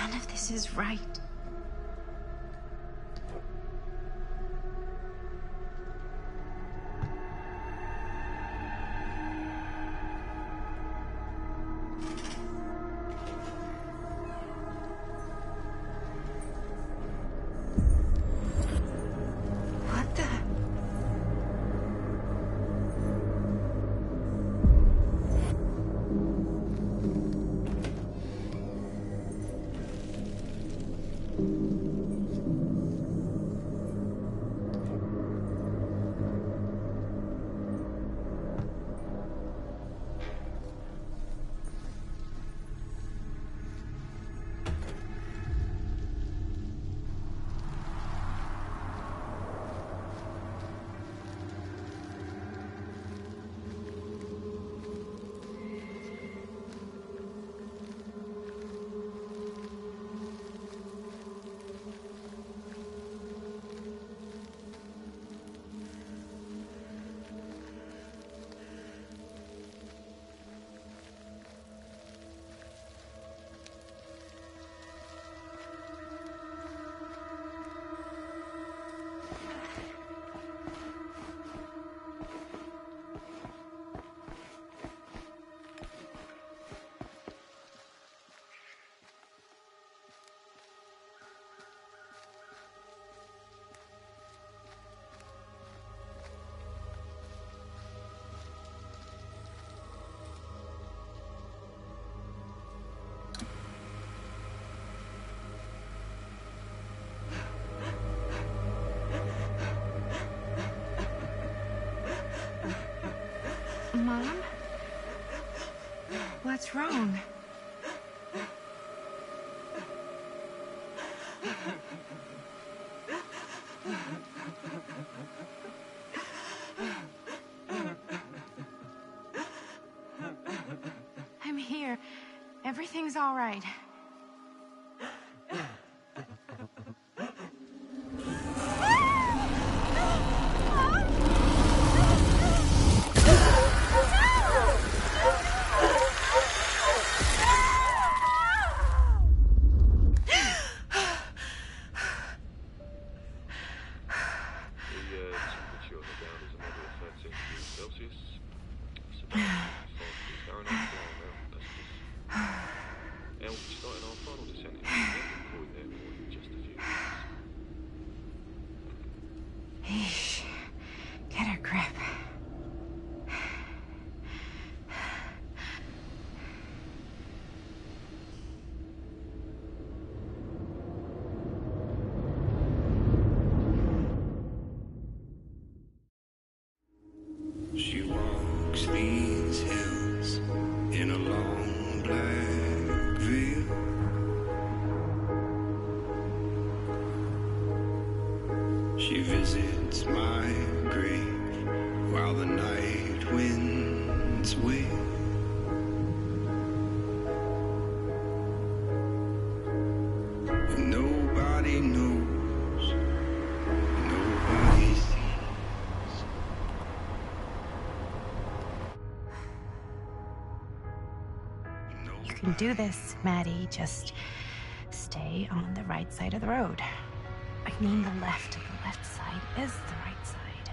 None of this is right. What the? Mom? What's wrong? I'm here. Everything's all right. Eesh. Get a grip. She walks these hills in a long black veil. She visits my grave while the night winds wail. And nobody knows, nobody sees. You can do this, Maddie. Just stay on the right side of the road. I mean the left. The left side is the right side.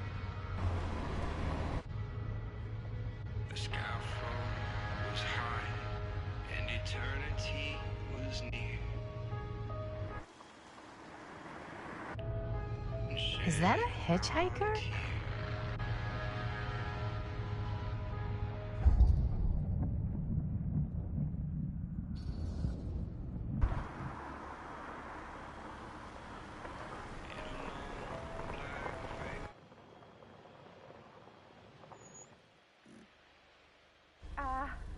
The scaffold was high and eternity was near. Is that a hitchhiker?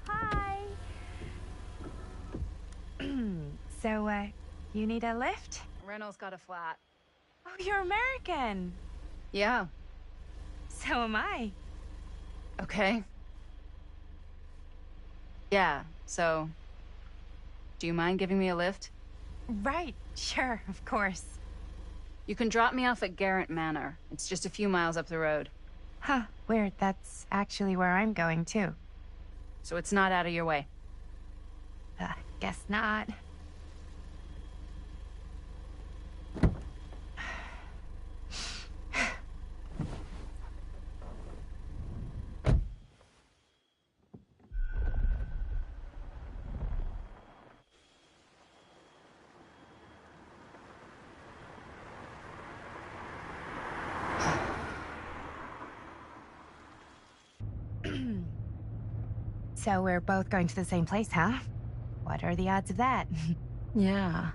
Hi. So, you need a lift? Reynolds got a flat. Oh, you're American. Yeah. So am I. Okay. Yeah, so... do you mind giving me a lift? Right, sure, of course. You can drop me off at Garrett Manor. It's just a few miles up the road. Huh, weird. That's actually where I'm going, too. So it's not out of your way. Guess not. So we're both going to the same place, huh? What are the odds of that? Yeah.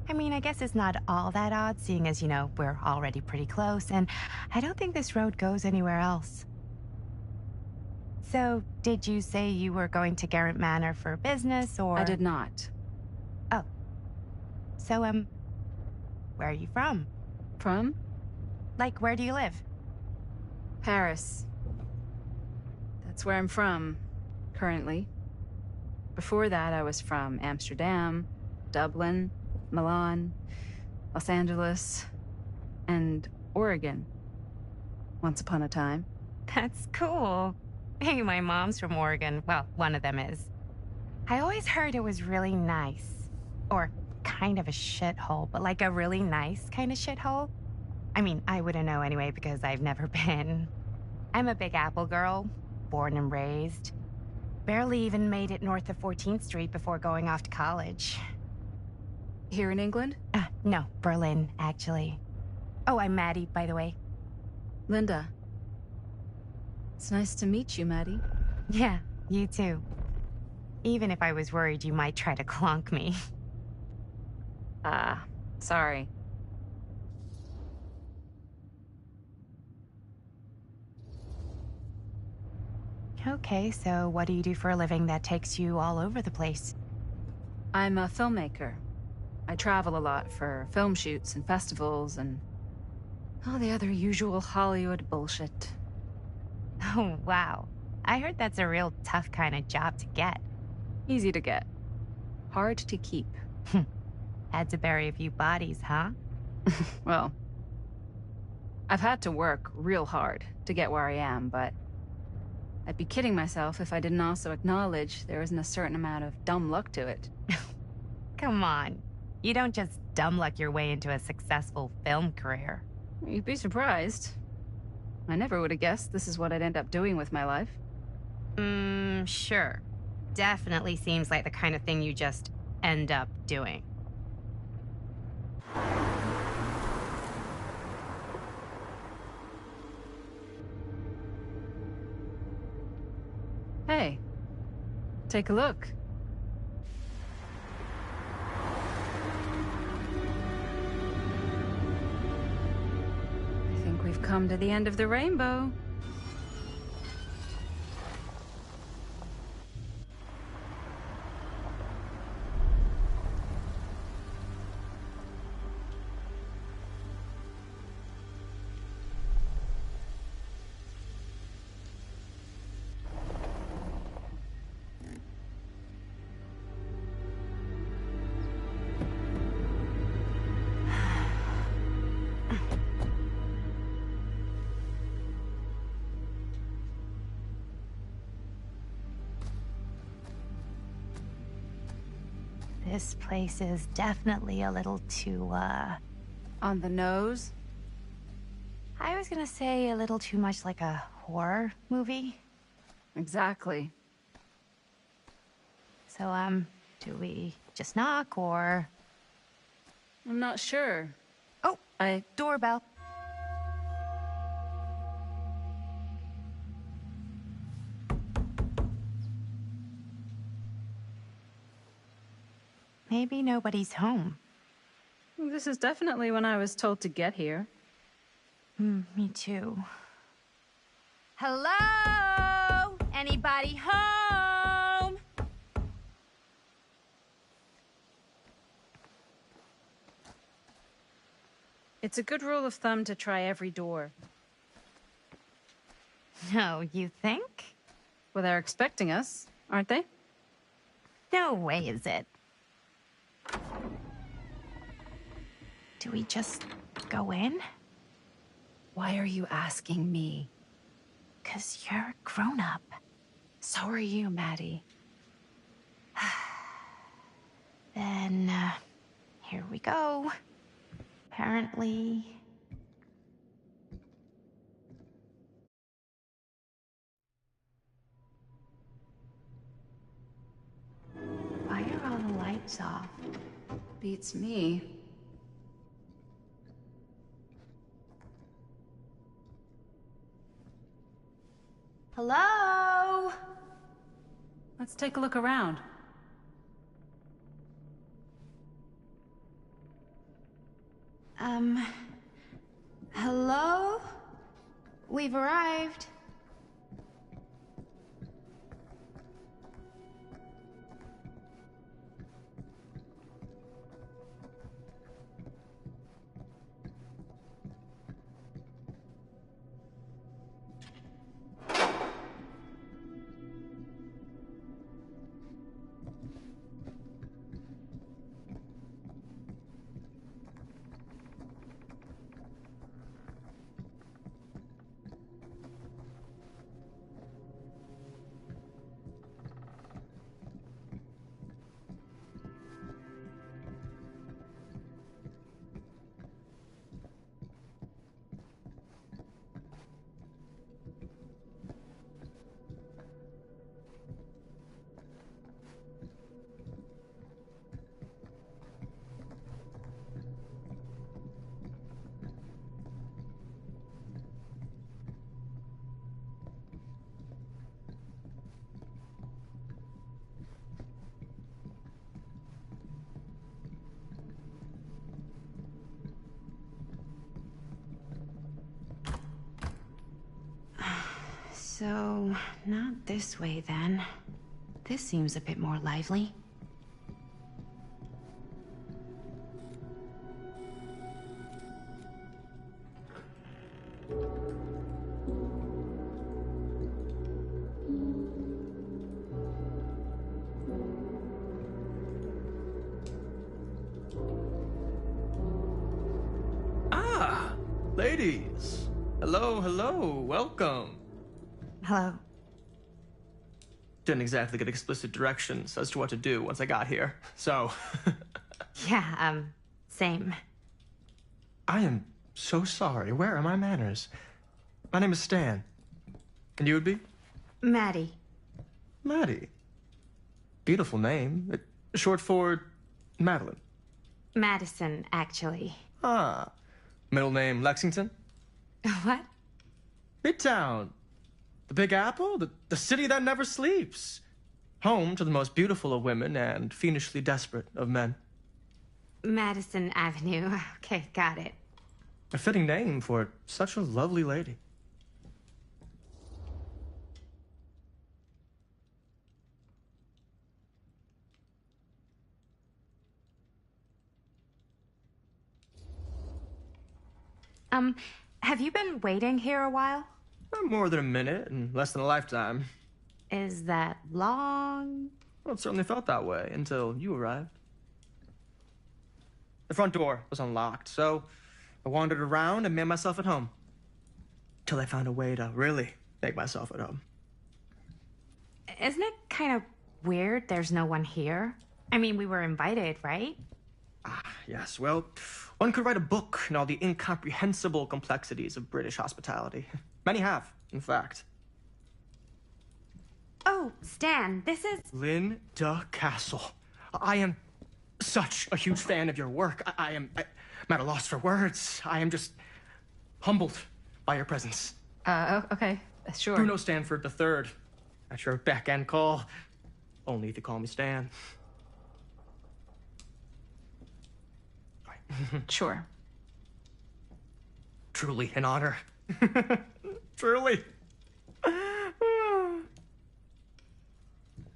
I mean, I guess it's not all that odd, seeing as, we're already pretty close, and I don't think this road goes anywhere else. So, did you say you were going to Garrett Manor for business, or...? I did not. Oh. So, where are you from? From? Like, where do you live? Paris. That's where I'm from, currently. Before that, I was from Amsterdam, Dublin, Milan, Los Angeles, and Oregon. Once upon a time. That's cool. Hey, my mom's from Oregon. Well, one of them is. I always heard it was really nice. Or kind of a shithole, but like a really nice kind of shithole. I mean, I wouldn't know anyway because I've never been. I'm a Big Apple girl, born and raised. Barely even made it north of 14th Street before going off to college. Here in England? No, Berlin, actually. Oh, I'm Maddie, by the way. Linda. It's nice to meet you, Maddie. Yeah, you too. Even if I was worried you might try to clonk me. Sorry. Okay, so what do you do for a living that takes you all over the place? I'm a filmmaker. I travel a lot for film shoots and festivals and all the other usual Hollywood bullshit. Oh, wow. I heard that's a real tough kind of job to get. Easy to get. Hard to keep. Had to bury a few bodies, huh? Well, I've had to work real hard to get where I am, but I'd be kidding myself if I didn't also acknowledge there isn't a certain amount of dumb luck to it. Come on. You don't just dumb luck your way into a successful film career. You'd be surprised. I never would have guessed this is what I'd end up doing with my life. Sure. Definitely seems like the kind of thing you just end up doing. Hey, take a look. I think we've come to the end of the rainbow. This place is definitely a little too, On the nose? I was gonna say a little too much like a horror movie. Exactly. So, do we just knock, or...? I'm not sure. Oh, doorbell. Maybe nobody's home. This is definitely when I was told to get here. Me too. Hello? Anybody home? It's a good rule of thumb to try every door. No, you think? Well, they're expecting us, aren't they? No way is it. Do we just go in? Why are you asking me? 'Cause you're a grown-up. So are you, Maddie. Then, here we go. Apparently... Why are all the lights off? Beats me. Hello? Let's take a look around. Hello? We've arrived. So, not this way then. This seems a bit more lively. Ah, ladies. Hello, hello, welcome. Hello. Didn't exactly get explicit directions as to what to do once I got here, so. Yeah, same. I am so sorry. Where are my manners? My name is Stan. And you would be? Maddie. Maddie. Beautiful name. Short for Madeline. Madison, actually. Ah. Middle name Lexington? What? Midtown. The Big Apple? The city that never sleeps. Home to the most beautiful of women and fiendishly desperate of men. Madison Avenue. Okay, got it. A fitting name for such a lovely lady. Have you been waiting here a while? Not more than a minute and less than a lifetime. Is that long? Well, it certainly felt that way until you arrived. The front door was unlocked, so I wandered around and made myself at home. Till I found a way to really make myself at home. Isn't it kind of weird there's no one here? I mean, we were invited, right? Ah, yes, well, one could write a book on all the incomprehensible complexities of British hospitality. Many have, in fact. Oh, Stan, this is... Linda Castle. I am such a huge fan of your work. I'm at a loss for words. I am just humbled by your presence. Okay, sure. Bruno Stanford III, at your beck and call. Only if you call me Stan. Sure. Truly an honor. Truly.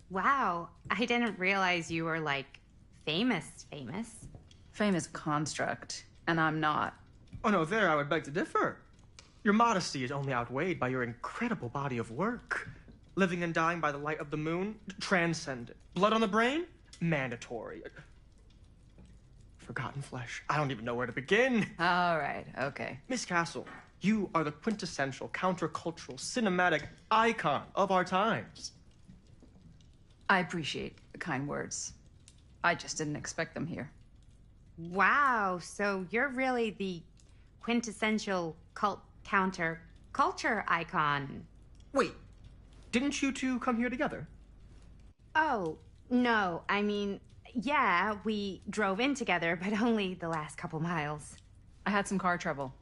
Wow, I didn't realize you were, like, famous. Fame is a construct, and I'm not. Oh no, there I would beg to differ. Your modesty is only outweighed by your incredible body of work. Living and dying by the light of the moon, transcendent. Blood on the brain, mandatory. Forgotten flesh. I don't even know where to begin. All right, okay. Miss Castle, you are the quintessential countercultural cinematic icon of our times. I appreciate the kind words. I just didn't expect them here. Wow, so you're really the quintessential counter-culture icon. Wait, didn't you two come here together? Oh, no, I mean, yeah, we drove in together, but only the last couple miles. I had some car trouble.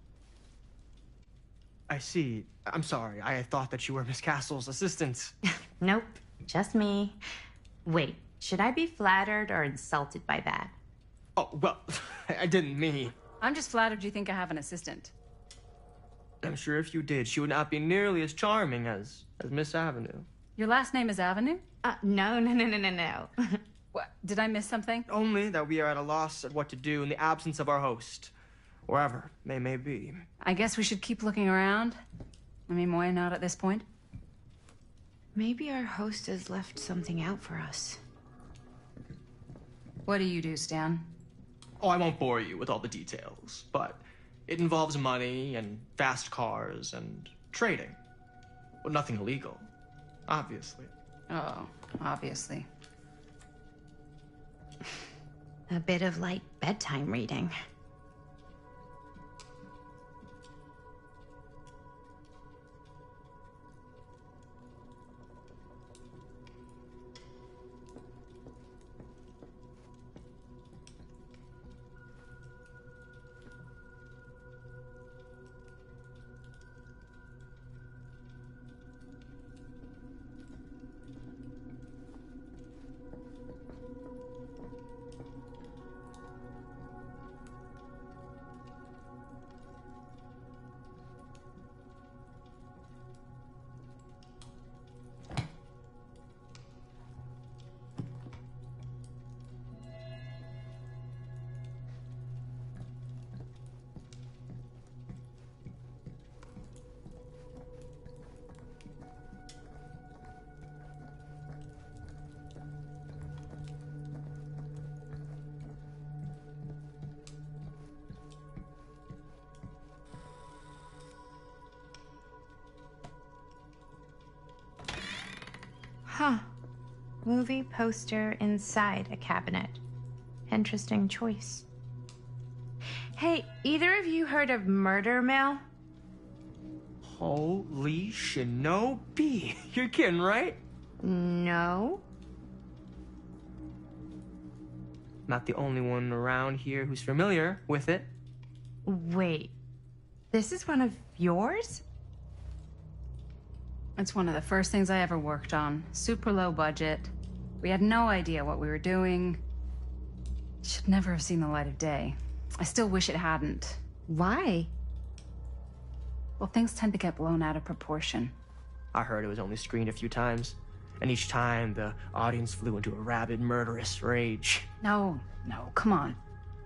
I see. I'm sorry. I thought that you were Miss Castle's assistant. Nope, Just me. Wait, should I be flattered or insulted by that? Oh, well, I didn't mean. I'm just flattered you think I have an assistant. I'm sure if you did, she would not be nearly as charming as Miss Avenue. Your last name is Avenue? No. What? Did I miss something? Only that we are at a loss at what to do in the absence of our host, wherever they may be. I guess we should keep looking around. I mean, why not at this point? Maybe our host has left something out for us. What do you do, Stan? Oh, I won't bore you with all the details, but it involves money and fast cars and trading. Well, nothing illegal, obviously. Oh, obviously. A bit of light bedtime reading. Huh. Movie poster inside a cabinet. Interesting choice. Hey, either of you heard of Murder Mill? Holy shinobi. You're kidding, right? No. Not the only one around here who's familiar with it. Wait. This is one of yours? It's one of the first things I ever worked on. Super low budget. We had no idea what we were doing. Should never have seen the light of day. I still wish it hadn't. Why? Well, things tend to get blown out of proportion. I heard it was only screened a few times, and each time the audience flew into a rabid, murderous rage. No, come on.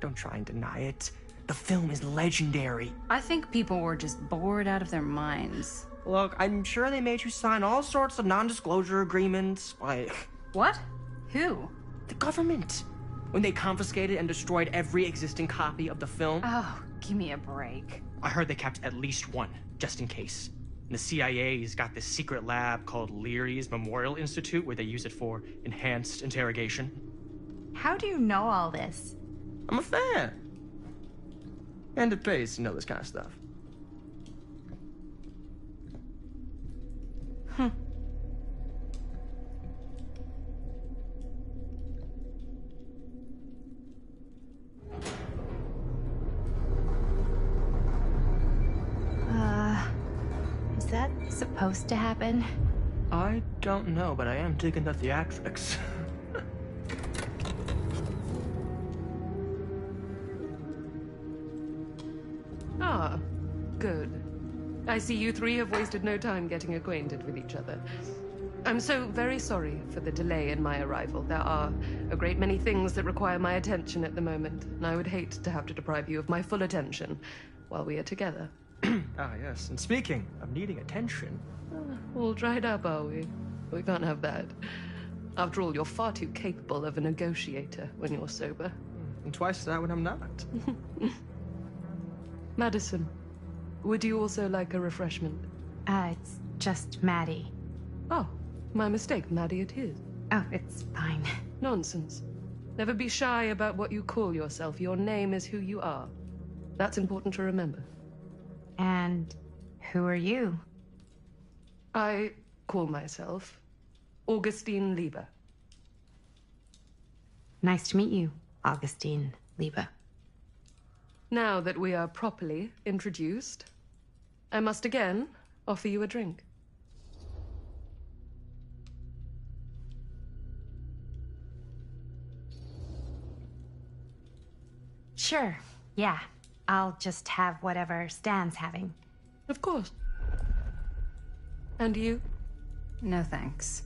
Don't try and deny it. The film is legendary. I think people were just bored out of their minds. Look, I'm sure they made you sign all sorts of non-disclosure agreements, like... What? Who? The government. When they confiscated and destroyed every existing copy of the film. Oh, give me a break. I heard they kept at least one, just in case. And the CIA's got this secret lab called Leary's Memorial Institute where they use it for enhanced interrogation. How do you know all this? I'm a fan. And it pays to know this kind of stuff. Is that supposed to happen? I don't know, but I am digging the theatrics. Ah, good. I see you three have wasted no time getting acquainted with each other. I'm so very sorry for the delay in my arrival. There are a great many things that require my attention at the moment, and I would hate to have to deprive you of my full attention while we are together. Ah, yes. And speaking of needing attention... All dried up, are we? We can't have that. After all, you're far too capable of a negotiator when you're sober. And twice that when I'm not. Madison, would you also like a refreshment? It's just Maddie. Oh, my mistake. Maddie it is. Oh, it's fine. Nonsense. Never be shy about what you call yourself. Your name is who you are. That's important to remember. And who are you? I call myself Augustine Lieber. Nice to meet you, Augustine Lieber. Now that we are properly introduced, I must again offer you a drink. Sure, yeah. I'll just have whatever Stan's having. Of course. And you? No thanks.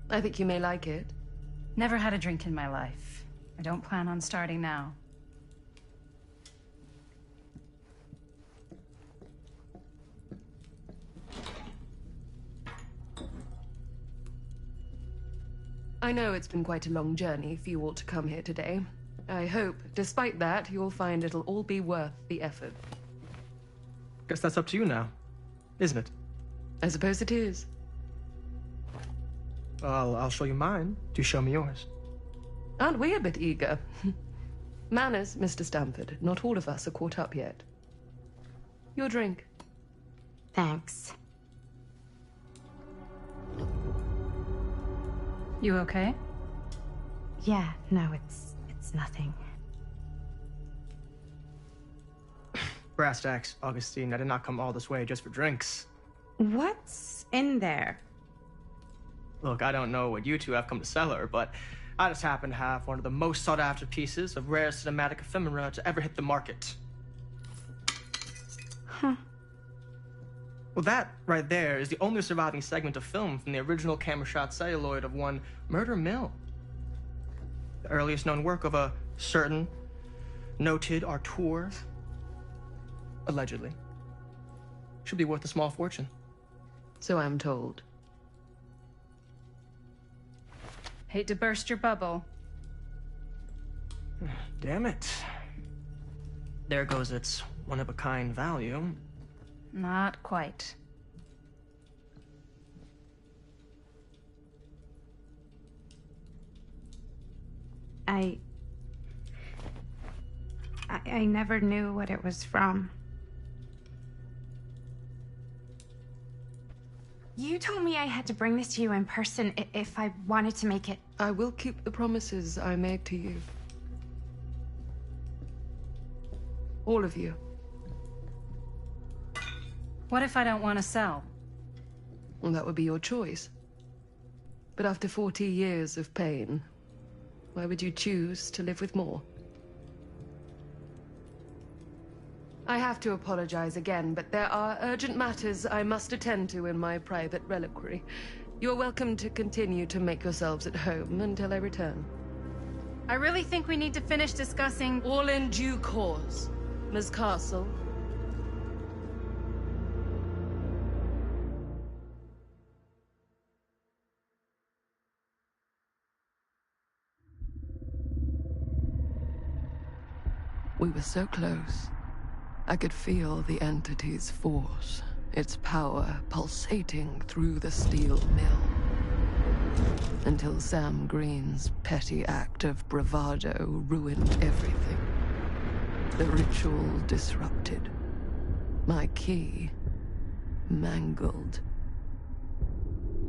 I think you may like it. Never had a drink in my life. I don't plan on starting now. I know it's been quite a long journey for you all to come here today. I hope, despite that, you'll find it'll all be worth the effort. Guess that's up to you now, isn't it? I suppose it is. Well, I'll show you mine. Do show me yours. Aren't we a bit eager? Manners, Mr. Stamford. Not all of us are caught up yet. Your drink. Thanks. You okay? Yeah, no, it's nothing. Brass tacks, Augustine. I did not come all this way just for drinks. What's in there? Look, I don't know what you two have come to sell her, but I just happen to have one of the most sought-after pieces of rare cinematic ephemera to ever hit the market. Huh. Well, that right there is the only surviving segment of film from the original camera shot celluloid of one Murder Mill. The earliest known work of a certain noted auteur, allegedly. Should be worth a small fortune. So I'm told. Hate to burst your bubble. Damn it. There goes its one-of-a-kind value. Not quite. I never knew what it was from. You told me I had to bring this to you in person if I wanted to make it. I will keep the promises I made to you. All of you. What if I don't want to sell? Well, that would be your choice. But after 40 years of pain, why would you choose to live with more? I have to apologize again, but there are urgent matters I must attend to in my private reliquary. You're welcome to continue to make yourselves at home until I return. I really think we need to finish discussing... All in due course, Ms. Castle. We were so close. I could feel the entity's force, its power pulsating through the steel mill. Until Sam Green's petty act of bravado ruined everything. The ritual disrupted. My key mangled.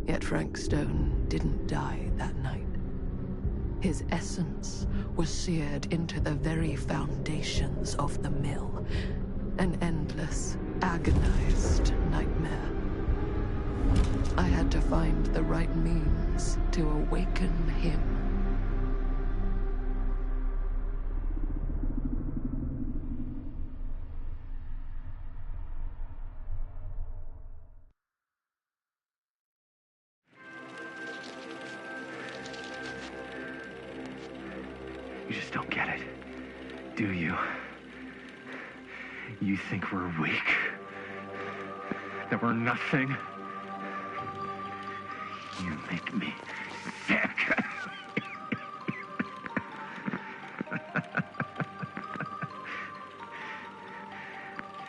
Yet Frank Stone didn't die that night. His essence was seared into the very foundations of the mill. An endless, agonized nightmare. I had to find the right means to awaken him. You just don't get it, do you? You think we're weak? That we're nothing? You make me sick.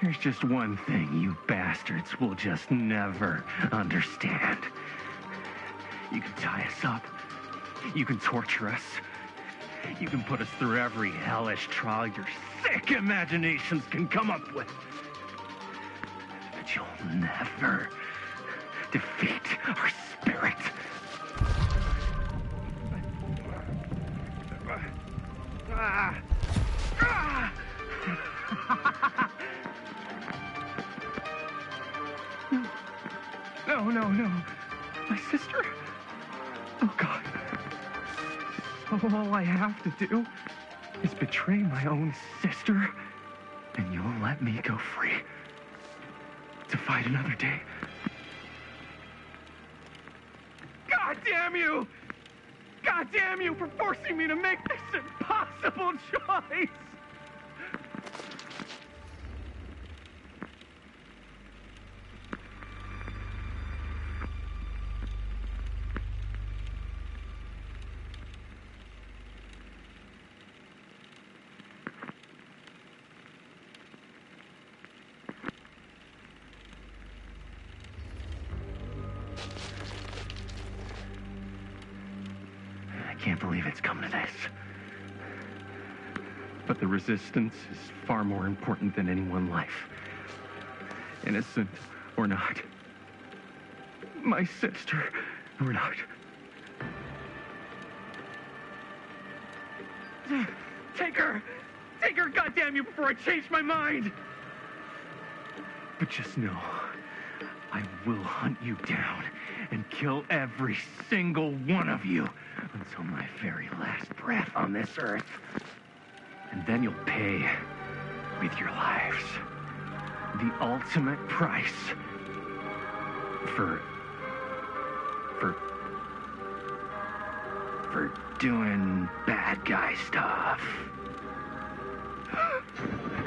There's just one thing you bastards will just never understand. You can tie us up. You can torture us. You can put us through every hellish trial your sick imaginations can come up with. But you'll never defeat our spirit. No. My sister? Oh, God. All I have to do is betray my own sister, and you'll let me go free to fight another day. God damn you! God damn you for forcing me to make this impossible choice! I can't believe it's come to this. But the resistance is far more important than any one life. Innocent or not. My sister or not. Take her! Take her, goddamn you, before I change my mind! But just know, I will hunt you down and kill every single one of you until my very last breath on this earth. And then you'll pay with your lives. The ultimate price for doing bad guy stuff.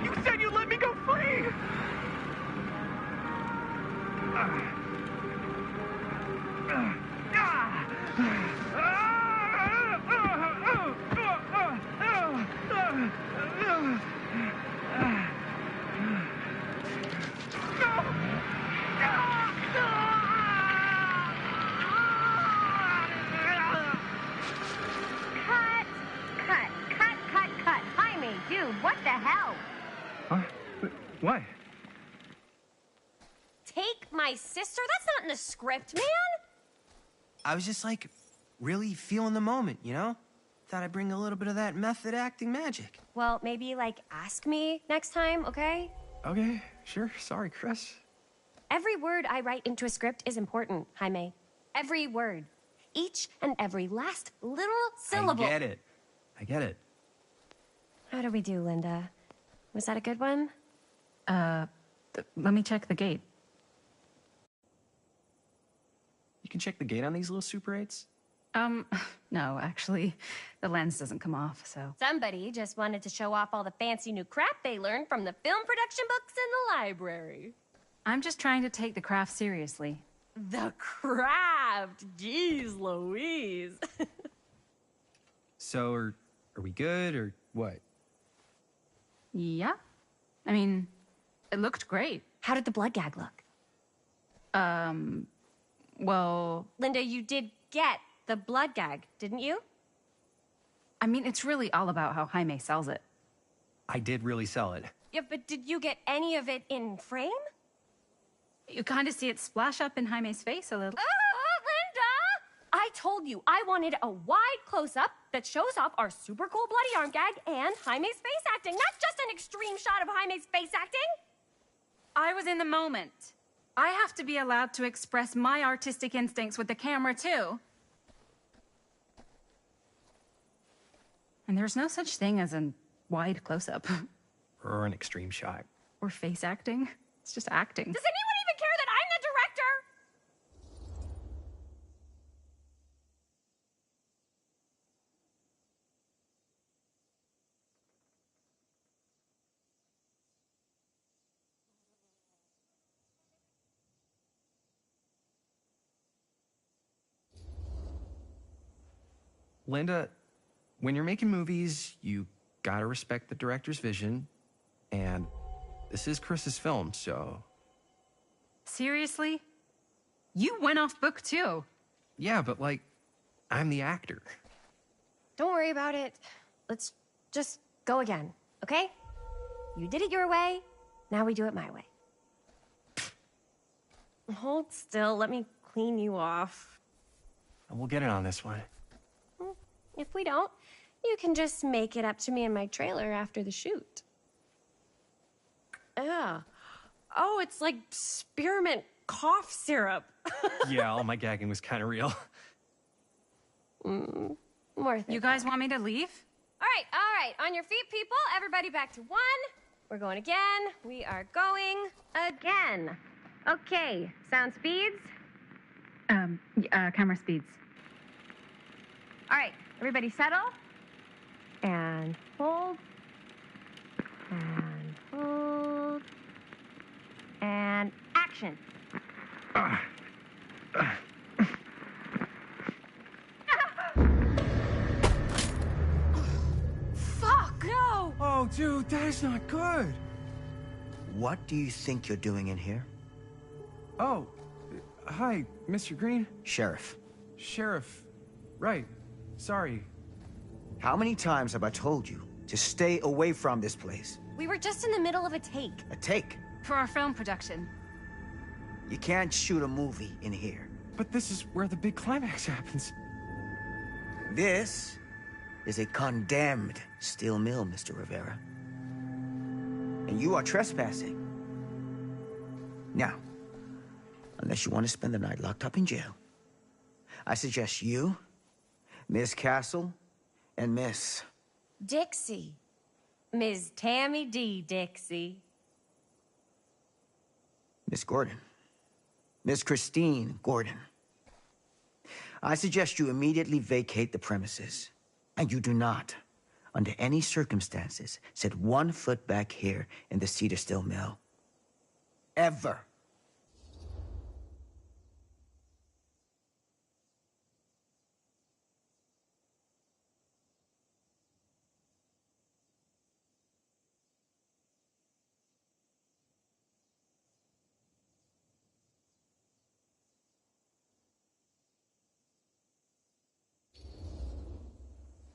You said you'd let me go free! Cut. Jaime, dude, what the hell? Huh? What? Take my sister? That's not in the script, man. I was just like, really feeling the moment, you know? Thought I'd bring a little bit of that method acting magic. Well, maybe, like, ask me next time, okay? Okay, sure. Sorry, Chris. Every word I write into a script is important, Jaime. Every word. Each and every last little syllable. I get it. How do we do, Linda? Was that a good one? Let me check the gate. You can check the gate on these little Super 8s? No, actually, the lens doesn't come off, so. Somebody just wanted to show off all the fancy new crap they learned from the film production books in the library. I'm just trying to take the craft seriously. The craft! Jeez Louise. So, are we good, or what? Yeah. I mean, it looked great. How did the blood gag look? Well, Linda, you did get the blood gag, didn't you? I mean, it's really all about how Jaime sells it. I did really sell it. Yeah, but did you get any of it in frame? You kind of see it splash up in Jaime's face a little. Linda! I told you I wanted a wide close-up that shows off our super cool bloody arm gag and Jaime's face acting, not just an extreme shot of Jaime's face acting. I was in the moment. I have to be allowed to express my artistic instincts with the camera, too. And there's no such thing as a wide close-up. Or an extreme shot. Or face acting. It's just acting. Does anyone even care that I'm the director? Linda, when you're making movies, you gotta respect the director's vision, and this is Chris's film, so... Seriously? You went off book, too. Yeah, but, like, I'm the actor. Don't worry about it. Let's just go again, okay? You did it your way, now we do it my way. Hold still, let me clean you off. And we'll get it on this one. If we don't, you can just make it up to me in my trailer after the shoot. Yeah. Oh, it's like spearmint cough syrup. Yeah, all my gagging was kind of real. Worth it. You guys want me to leave? All All right. On your feet, people. Everybody back to 1. We're going again. We are going again. Okay. Sound speeds. Camera speeds. All right. Everybody settle. And hold. And hold. And action. Fuck! No! Oh, dude, that is not good. What do you think you're doing in here? Oh, hi, Mr. Green. Sheriff. Sheriff. Right. Sorry. How many times have I told you to stay away from this place? We were just in the middle of a take. A take? For our film production. You can't shoot a movie in here. But this is where the big climax happens. This is a condemned steel mill, Mr. Rivera. And you are trespassing. Now, unless you want to spend the night locked up in jail, I suggest you, Miss Castle, and Miss... Dixie. Ms. Tammy D. Dixie. Miss Gordon. Miss Christine Gordon. I suggest you immediately vacate the premises. And you do not, under any circumstances, set 1 foot back here in the Cedar Steel Mill. Ever.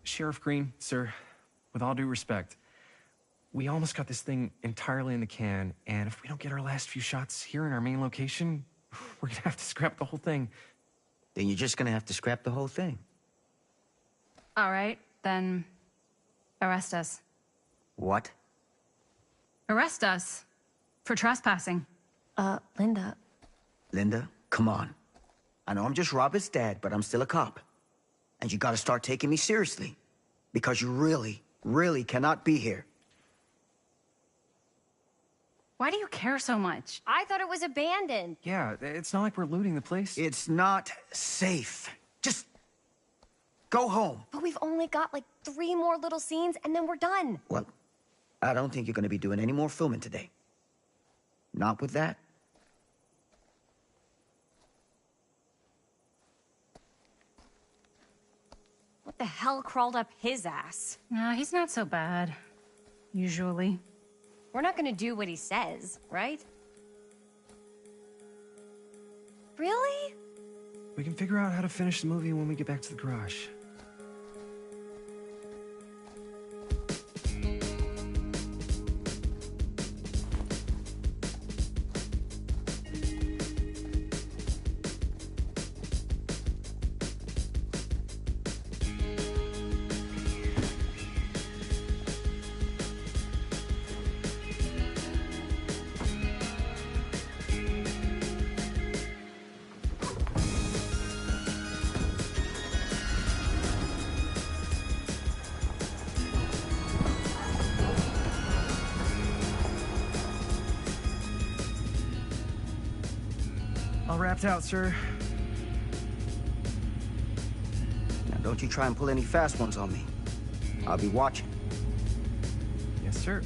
Sheriff Green, sir, with all due respect, we almost got this thing entirely in the can, and if we don't get our last few shots here in our main location, we're gonna have to scrap the whole thing. Then you're just gonna have to scrap the whole thing. All right, then arrest us. What? Arrest us for trespassing. Linda. Linda, come on. I know I'm just Robert's dad, but I'm still a cop. And you gotta start taking me seriously. Because you really, really cannot be here. Why do you care so much? I thought it was abandoned. Yeah, it's not like we're looting the place. It's not safe. Just go home. But we've only got like 3 more little scenes and then we're done. Well, I don't think you're gonna be doing any more filming today. Not with that. What the hell crawled up his ass? No, he's not so bad. Usually. We're not gonna do what he says, right? Really? We can figure out how to finish the movie when we get back to the garage. All wrapped out, sir. Now, don't you try and pull any fast ones on me. I'll be watching. Yes, sir.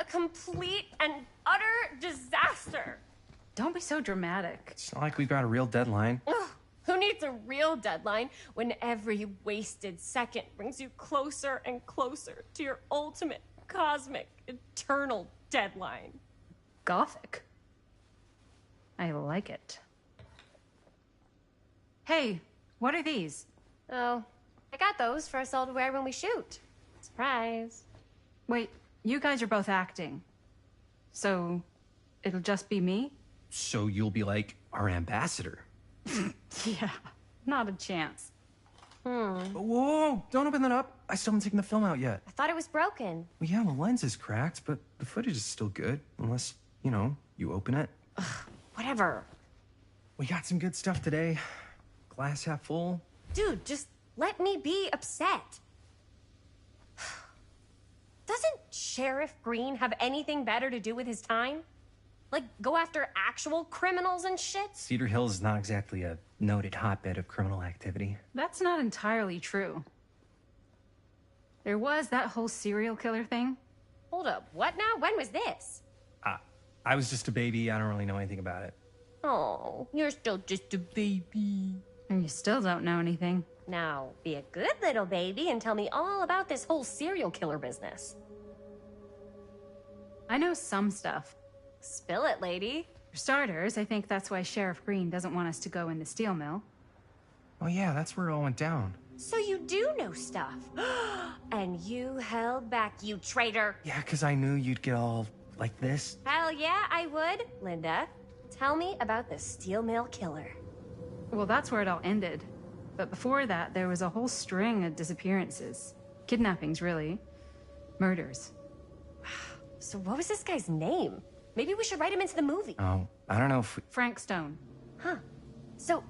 complete and utter disaster. Don't be so dramatic. It's not like we've got a real deadline. Ugh, who needs a real deadline when every wasted second brings you closer and closer to your ultimate, cosmic, eternal deadline? Gothic. I like it. Hey, what are these? Oh, I got those for us all to wear when we shoot. Surprise. Wait, you guys are both acting. So, it'll just be me? So you'll be like our ambassador. Yeah, not a chance. Whoa, don't open that up. I still haven't taken the film out yet. I thought it was broken. Well, yeah, the lens is cracked, but the footage is still good. Unless, you open it. Whatever. We got some good stuff today. Glass half full. Dude, just let me be upset. Doesn't Sheriff Green have anything better to do with his time? Like, go after actual criminals and shit? Cedar Hills is not exactly a noted hotbed of criminal activity. That's not entirely true. There was that whole serial killer thing. Hold up, what now? When was this? I was just a baby. I don't really know anything about it. Oh, you're still just a baby. And you still don't know anything. Now, be a good little baby and tell me all about this whole serial killer business. I know some stuff. Spill it, lady. For starters, I think that's why Sheriff Green doesn't want us to go in the steel mill. Oh yeah, that's where it all went down. So you do know stuff. And you held back, you traitor. Yeah, because I knew you'd get all like this. Hell yeah, I would. Linda, tell me about the steel mill killer. Well, that's where it all ended. But before that, there was a whole string of disappearances. Kidnappings, really. Murders. So what was this guy's name? Maybe we should write him into the movie. Oh, I don't know if we... Frank Stone. Huh. So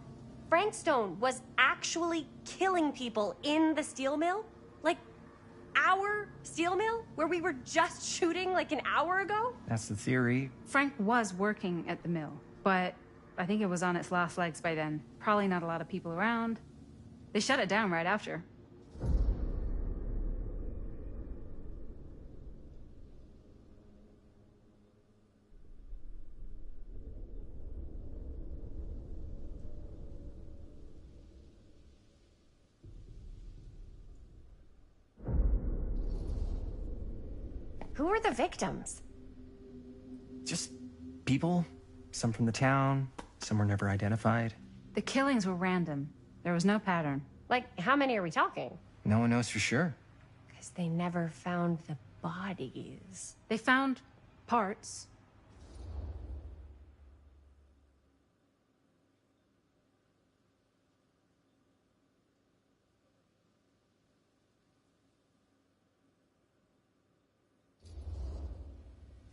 Frank Stone was actually killing people in the steel mill? Like, our steel mill? Where we were just shooting like an hour ago? That's the theory. Frank was working at the mill, but I think it was on its last legs by then. Probably not a lot of people around. They shut it down right after. Who were the victims? Just people. Some from the town. Some were never identified. The killings were random. There was no pattern. Like, how many are we talking? No one knows for sure. Because they never found the bodies. They found parts.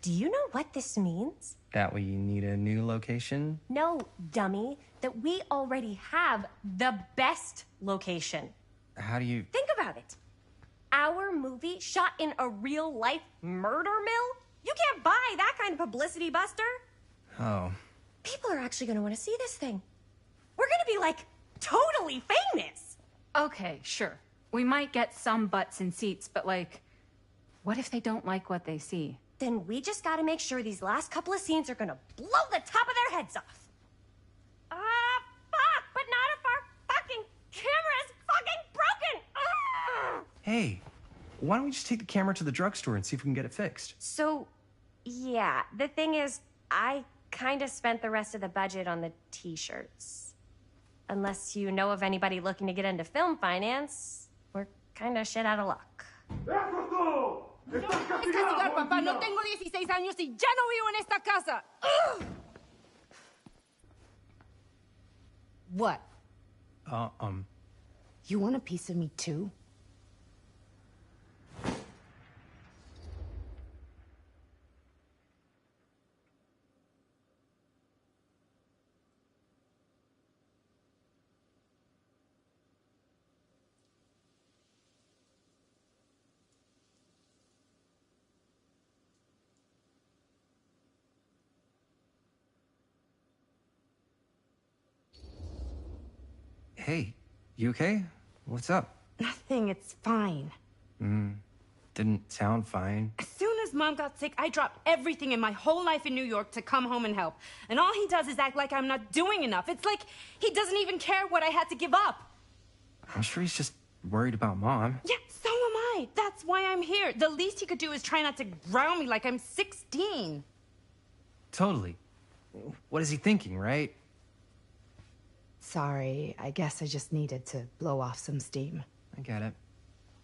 Do you know what this means? That we need a new location? No, dummy. That we already have the best location. How do you... Think about it. Our movie shot in a real-life murder mill? You can't buy that kind of publicity, Buster. Oh. People are actually going to want to see this thing. We're going to be, like, totally famous. Okay, sure. We might get some butts in seats, but, like, what if they don't like what they see? Then we just got to make sure these last couple of scenes are going to blow the top of their heads off. Fuck, but not if our fucking camera is fucking broken. Hey, why don't we just take the camera to the drugstore and see if we can get it fixed? So, yeah, the thing is, I kind of spent the rest of the budget on the t-shirts. Unless you know of anybody looking to get into film finance, we're kind of shit out of luck. Es castigar, papá. No tengo 16 años y ya no vivo en esta casa. Ugh. What? You want a piece of me too? Hey, you okay? What's up? Nothing, it's fine. Didn't sound fine. As soon as Mom got sick, I dropped everything in my whole life in New York to come home and help. And all he does is act like I'm not doing enough. It's like he doesn't even care what I had to give up. I'm sure he's just worried about Mom. Yeah, so am I. That's why I'm here. The least he could do is try not to ground me like I'm 16. Totally. What is he thinking, right? Sorry, I guess I just needed to blow off some steam. I get it.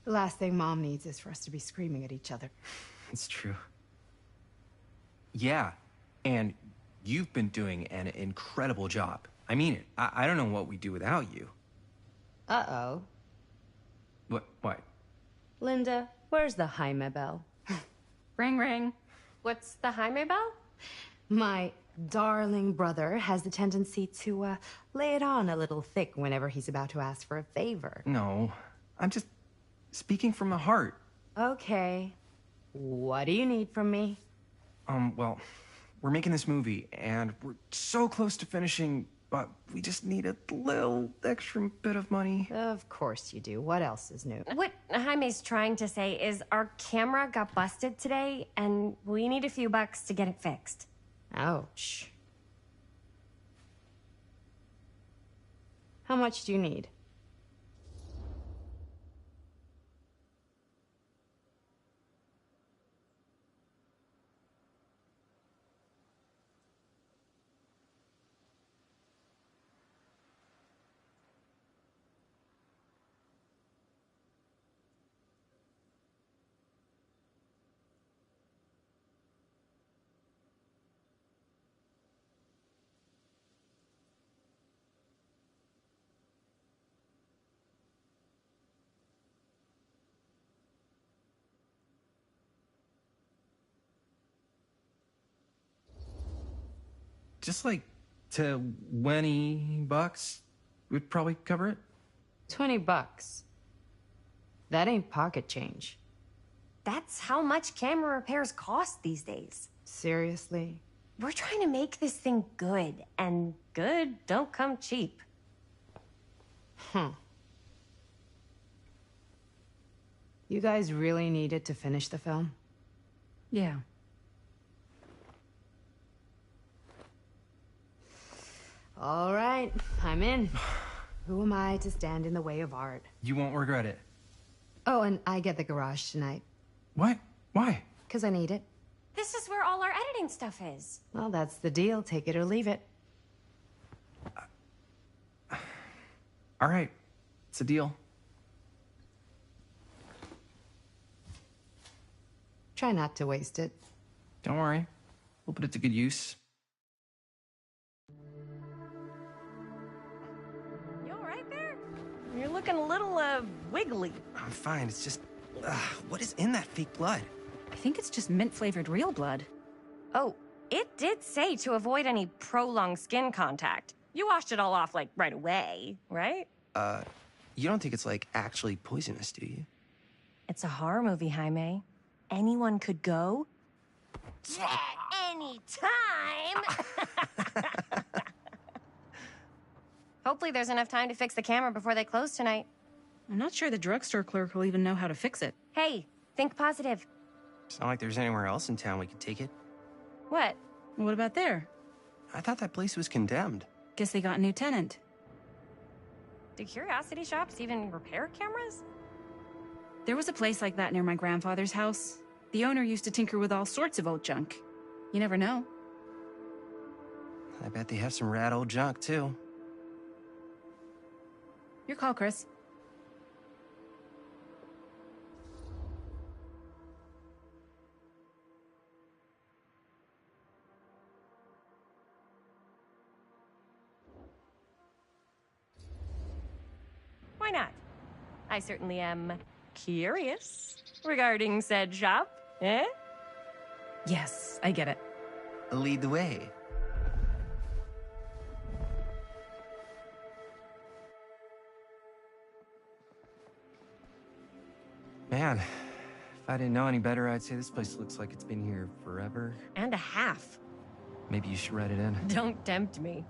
The last thing Mom needs is for us to be screaming at each other. It's true. Yeah, and you've been doing an incredible job. I mean it. I don't know what we'd do without you. Uh-oh. What? Linda, where's the Jaime bell? Ring, ring. What's the Jaime bell? My darling brother has the tendency to, lay it on a little thick whenever he's about to ask for a favor. No, I'm just speaking from the heart. Okay. What do you need from me? Well, we're making this movie, and we're so close to finishing, but we just need a little extra bit of money. Of course you do. What else is new? What Jaime's trying to say is our camera got busted today, and we need a few bucks to get it fixed. Ouch. How much do you need? Just like $20 would probably cover it. $20. That ain't pocket change. That's how much camera repairs cost these days. Seriously? We're trying to make this thing good, and good don't come cheap. You guys really needed to finish the film? Yeah. All right, I'm in. Who am I to stand in the way of art? You won't regret it. Oh, and I get the garage tonight. What? Why? Because I need it. This is where all our editing stuff is. Well, that's the deal. Take it or leave it. All right. It's a deal. Try not to waste it. Don't worry. We'll put it to good use. You all right there? You're looking a little, wiggly. I'm fine. It's just... what is in that fake blood? I think it's just mint-flavored real blood. Oh, it did say to avoid any prolonged skin contact. You washed it all off, like, right away, right? You don't think it's, like, actually poisonous, do you? It's a horror movie, Jaime. Anyone could go. Yeah, anytime! Hopefully there's enough time to fix the camera before they close tonight. I'm not sure the drugstore clerk will even know how to fix it. Hey, think positive. It's not like there's anywhere else in town we could take it. What? What about there? I thought that place was condemned. Guess they got a new tenant. Do curiosity shops even repair cameras? There was a place like that near my grandfather's house. The owner used to tinker with all sorts of old junk. You never know. I bet they have some rad old junk, too. Your call, Chris. Why not? I certainly am curious regarding said shop, eh? Yes, I get it. Lead the way. Man, if I didn't know any better, I'd say this place looks like it's been here forever. And a half. Maybe you should write it in. Don't tempt me.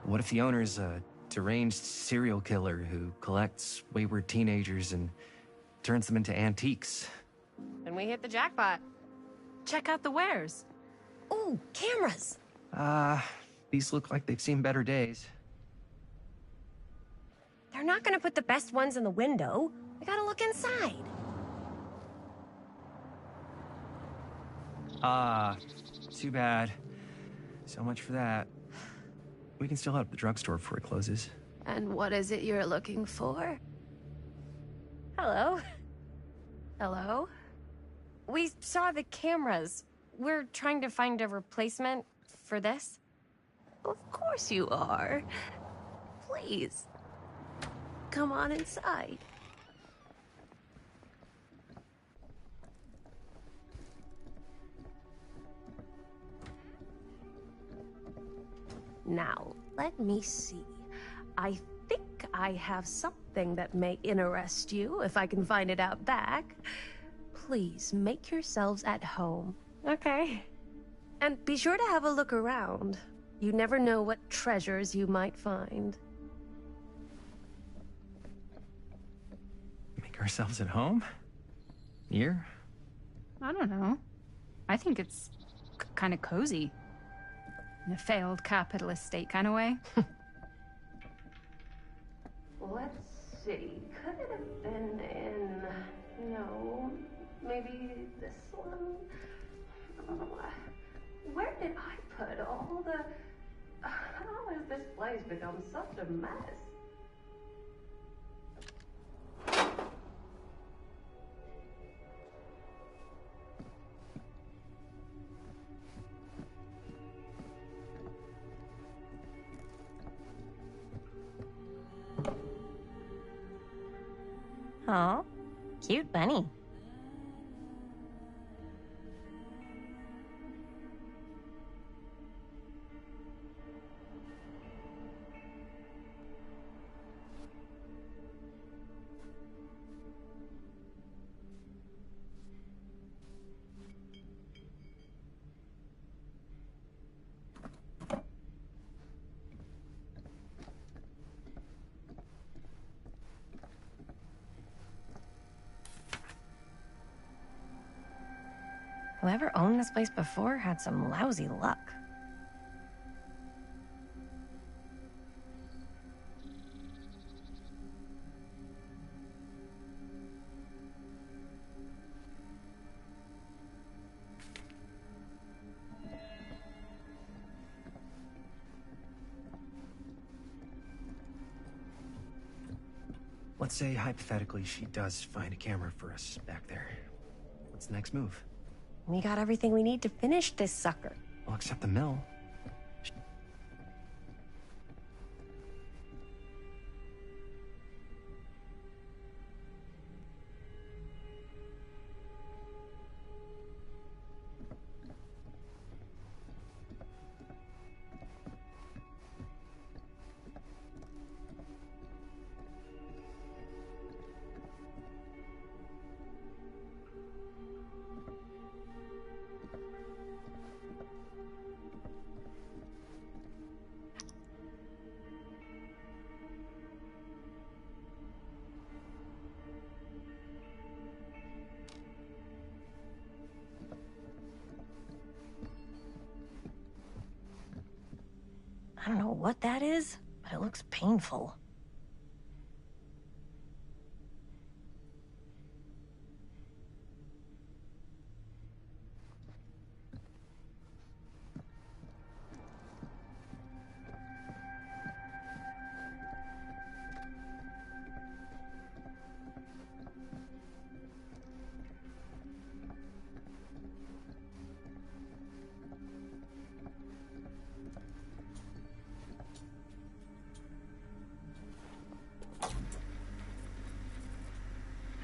What if the owner's a deranged serial killer who collects wayward teenagers and turns them into antiques? Then we hit the jackpot. Check out the wares. Ooh, cameras. These look like they've seen better days. They're not gonna put the best ones in the window. We gotta look inside. Too bad. So much for that. We can still head up the drugstore before it closes. And what is it you're looking for? Hello. Hello. We saw the cameras. We're trying to find a replacement for this. Of course you are. Please. Come on inside. Now, let me see. I think I have something that may interest you, if I can find it out back. Please make yourselves at home. Okay. And be sure to have a look around. You never know what treasures you might find. Make ourselves at home? Here? I don't know. I think it's kind of cozy. In a failed capitalist state kind of way. Let's see. Could it have been in... No. Maybe this one? Where did I put all the... How has this place become such a mess? Aw, cute bunny. Whoever owned this place before had some lousy luck. Let's say, hypothetically, she does find a camera for us back there. What's the next move? We got everything we need to finish this sucker. Well, except the mill. I don't know what that is, but it looks painful.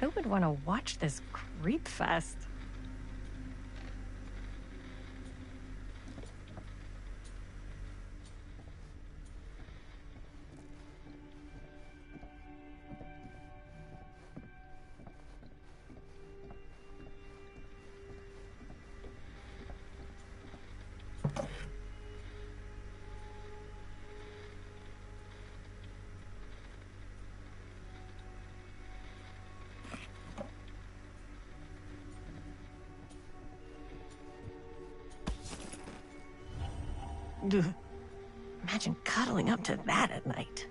Who would want to watch this creep fest? Ugh. Imagine cuddling up to that at night.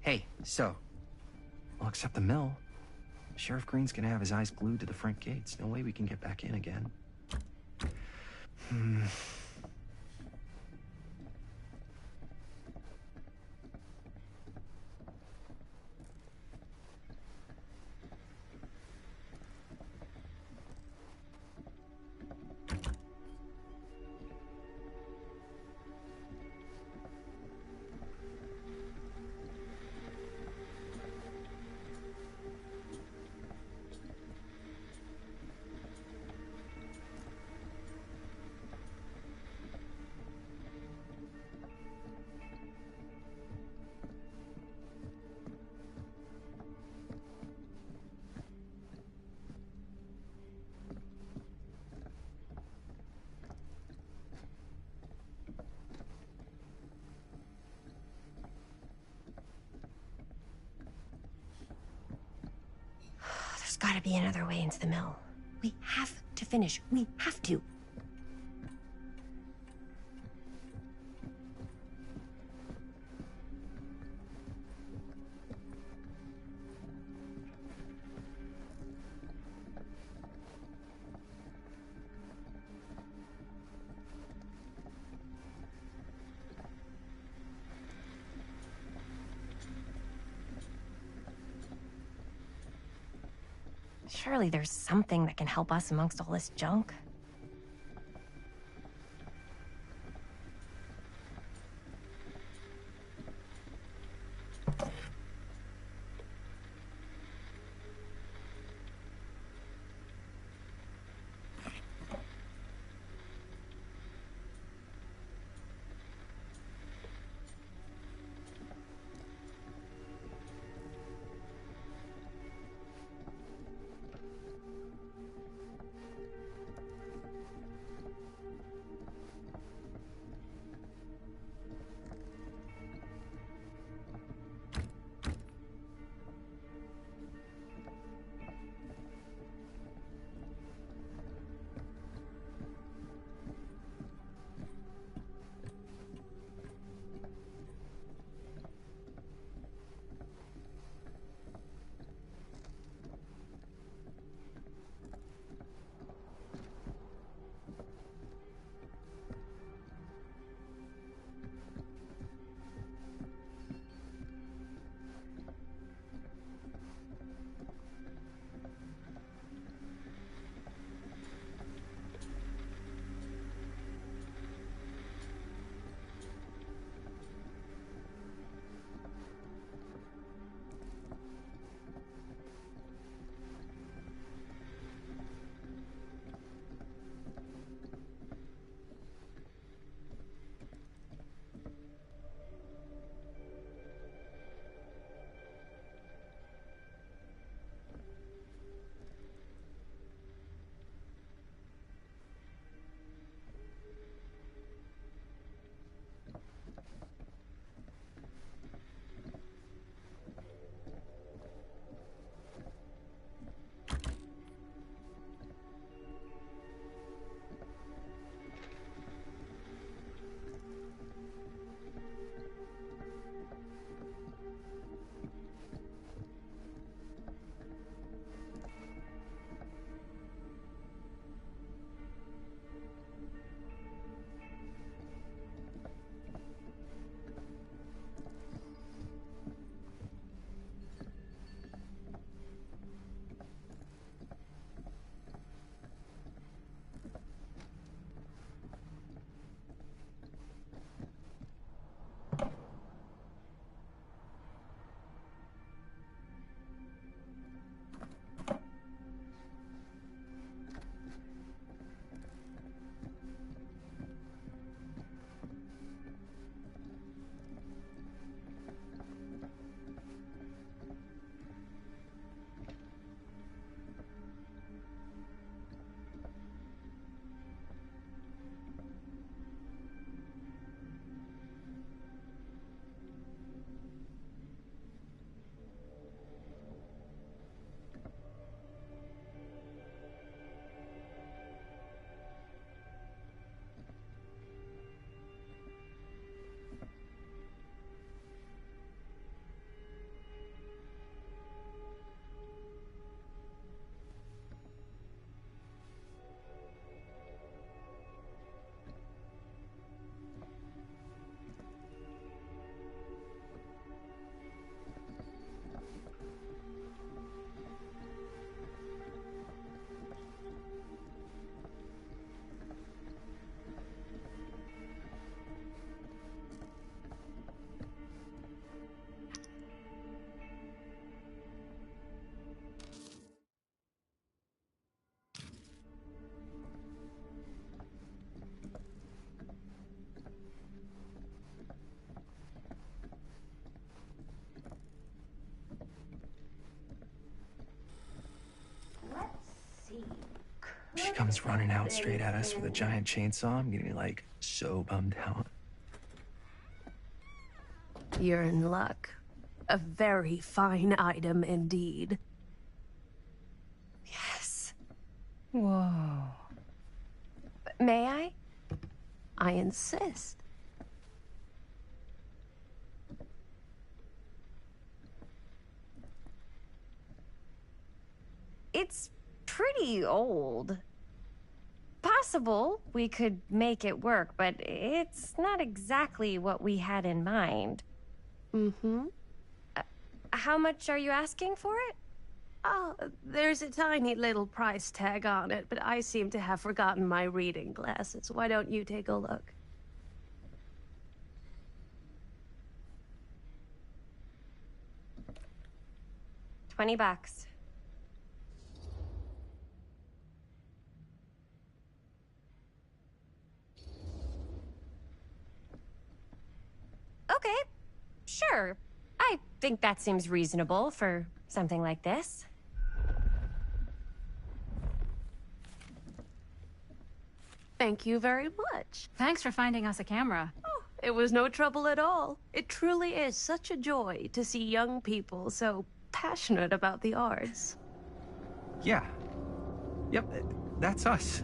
Hey, so, Well, except the mill. Sheriff Green's gonna have his eyes glued to the front gates. No way we can get back in again. There's gotta be another way into the mill. We have to finish. We have to. Surely there's something that can help us amongst all this junk. She comes running out straight at us with a giant chainsaw. I'm gonna be like so bummed out. You're in luck. A very fine item indeed. Yes. Whoa. May I? I insist. It's pretty old. Possible we could make it work, but it's not exactly what we had in mind. Mm-hmm. How much are you asking for it? Oh, there's a tiny little price tag on it, but I seem to have forgotten my reading glasses. Why don't you take a look? $20. Okay, sure. I think that seems reasonable for something like this. Thank you very much. Thanks for finding us a camera. Oh, it was no trouble at all. It truly is such a joy to see young people so passionate about the arts. Yeah. Yep, that's us.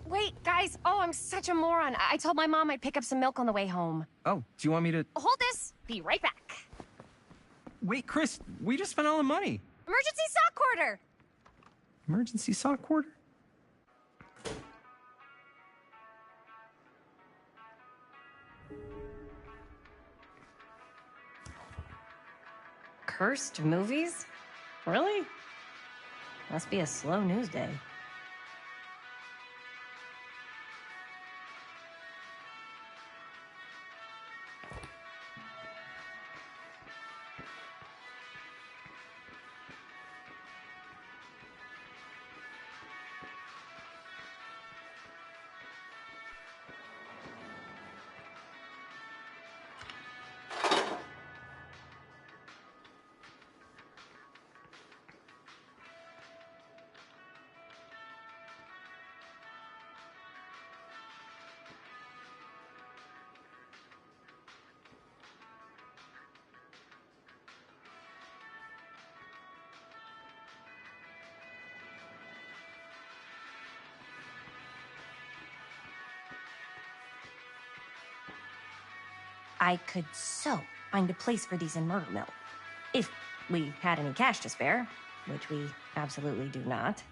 Wait, guys. Oh, I'm such a moron. I told my mom I'd pick up some milk on the way home. Oh, do you want me to... Hold this. Be right back. Wait, Chris, we just spent all the money. Emergency sock quarter. Emergency sock quarter? Cursed movies? Really? Must be a slow news day. I could so find a place for these in Murder Mill. If we had any cash to spare, which we absolutely do not.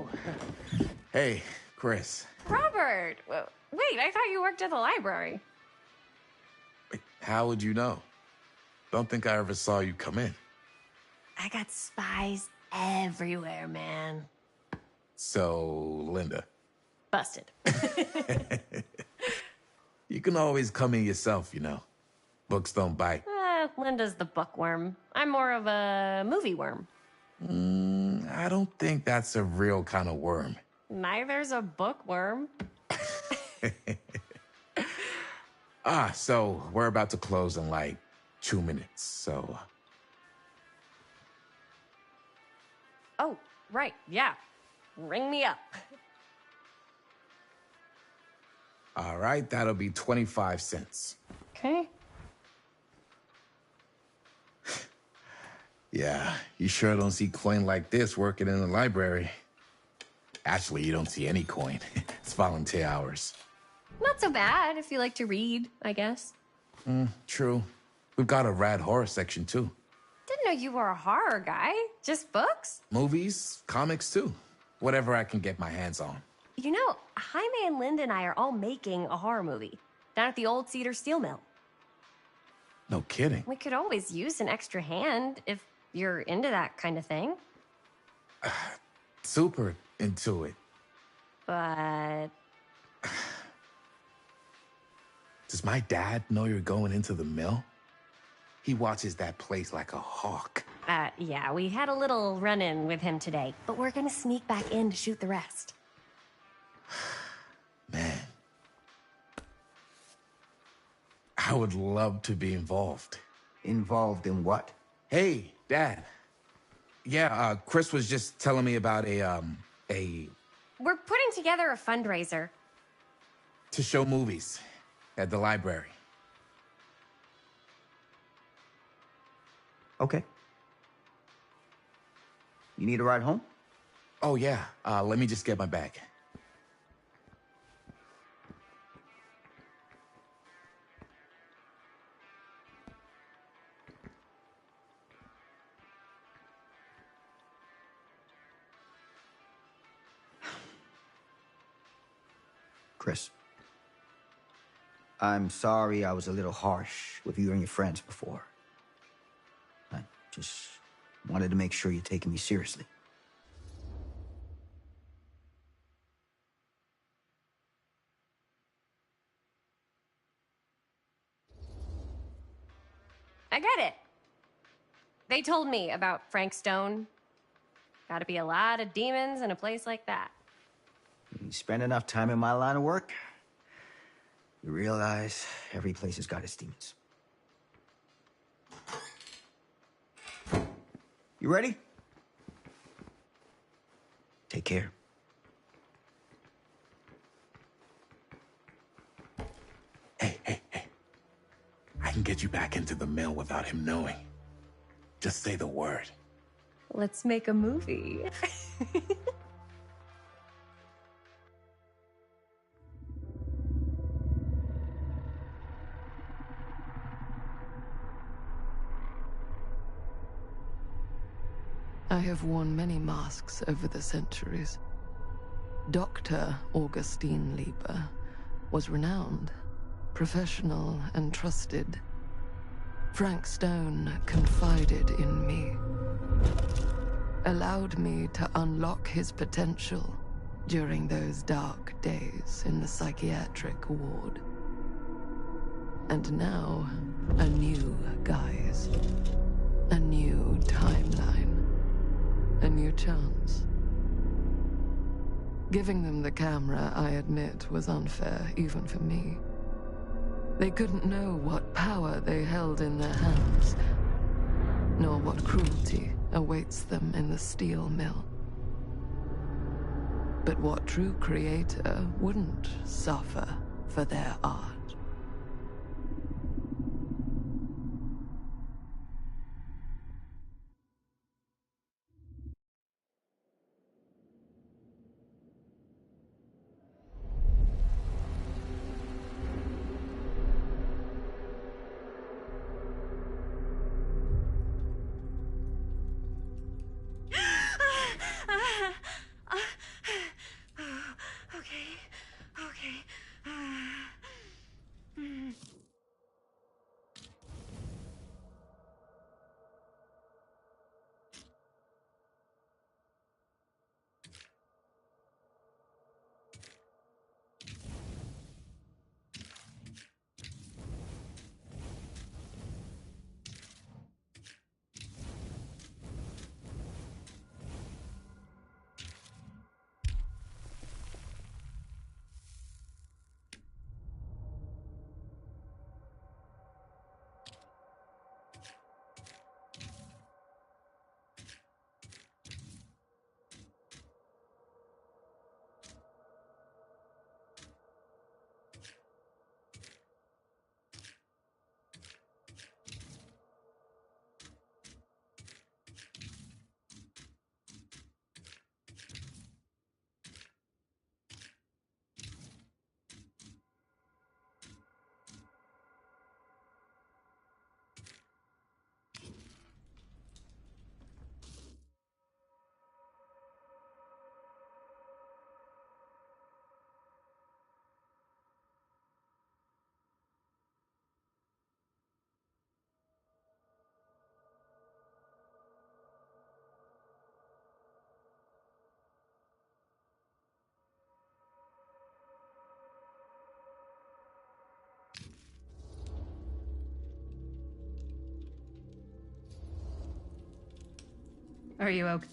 Oh. Hey, Chris. Robert! Wait, I thought you worked at the library. Wait, how would you know? Don't think I ever saw you come in. I got spies everywhere, man. So, Linda. Busted. You can always come in yourself, you know. Books don't bite. Linda's the bookworm. I'm more of a movie worm. I don't think that's a real kind of worm. Neither's a bookworm. So we're about to close in like 2 minutes, so... Oh, right, yeah. Ring me up. All right, that'll be 25 cents. Okay. Yeah, you sure don't see coin like this working in the library. Actually, you don't see any coin. It's volunteer hours. Not so bad if you like to read, I guess. True. We've got a rad horror section, too. Didn't know you were a horror guy. Just books? Movies, comics, too. Whatever I can get my hands on. You know, Jaime and Linda and I are all making a horror movie down at the old Cedar Steel Mill. No kidding. We could always use an extra hand if you're into that kind of thing. Super into it. But... Does my dad know you're going into the mill? He watches that place like a hawk. Yeah, we had a little run-in with him today, but we're gonna sneak back in to shoot the rest. Man. I would love to be involved. Involved in what? Hey, Dad. Yeah, Chris was just telling me about a... We're putting together a fundraiser. to show movies at the library. Okay. You need a ride home? Oh, yeah. Let me just get my bag. Chris. I'm sorry I was a little harsh with you and your friends before. I just wanted to make sure you're taking me seriously. I get it. They told me about Frank Stone. Gotta be a lot of demons in a place like that. You spend enough time in my line of work, you realize every place has got its demons. You ready? Take care. Hey. I can get you back into the mill without him knowing. Just say the word. Let's make a movie. I have worn many masks over the centuries. Dr. Augustine Lieber was renowned, professional, and trusted. Frank Stone confided in me, allowed me to unlock his potential during those dark days in the psychiatric ward. And now, a new guise, a new timeline. A new chance. Giving them the camera, I admit, was unfair, even for me. They couldn't know what power they held in their hands, nor what cruelty awaits them in the steel mill. But what true creator wouldn't suffer for their art? Are you okay?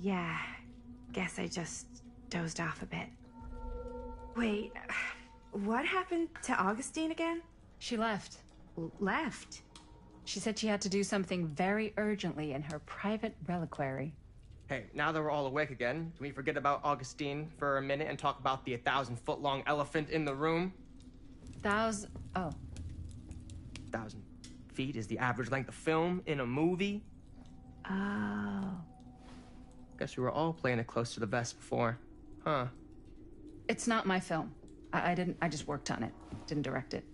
Yeah. Guess I just dozed off a bit. Wait, what happened to Augustine again? She left. Left? She said she had to do something very urgently in her private reliquary. Hey, now that we're all awake again, can we forget about Augustine for a minute and talk about the 1,000-foot-long elephant in the room? Oh. 1,000 feet is the average length of film in a movie. Oh. Guess we were all playing it close to the vest before. Huh. It's not my film. I just worked on it. Didn't direct it.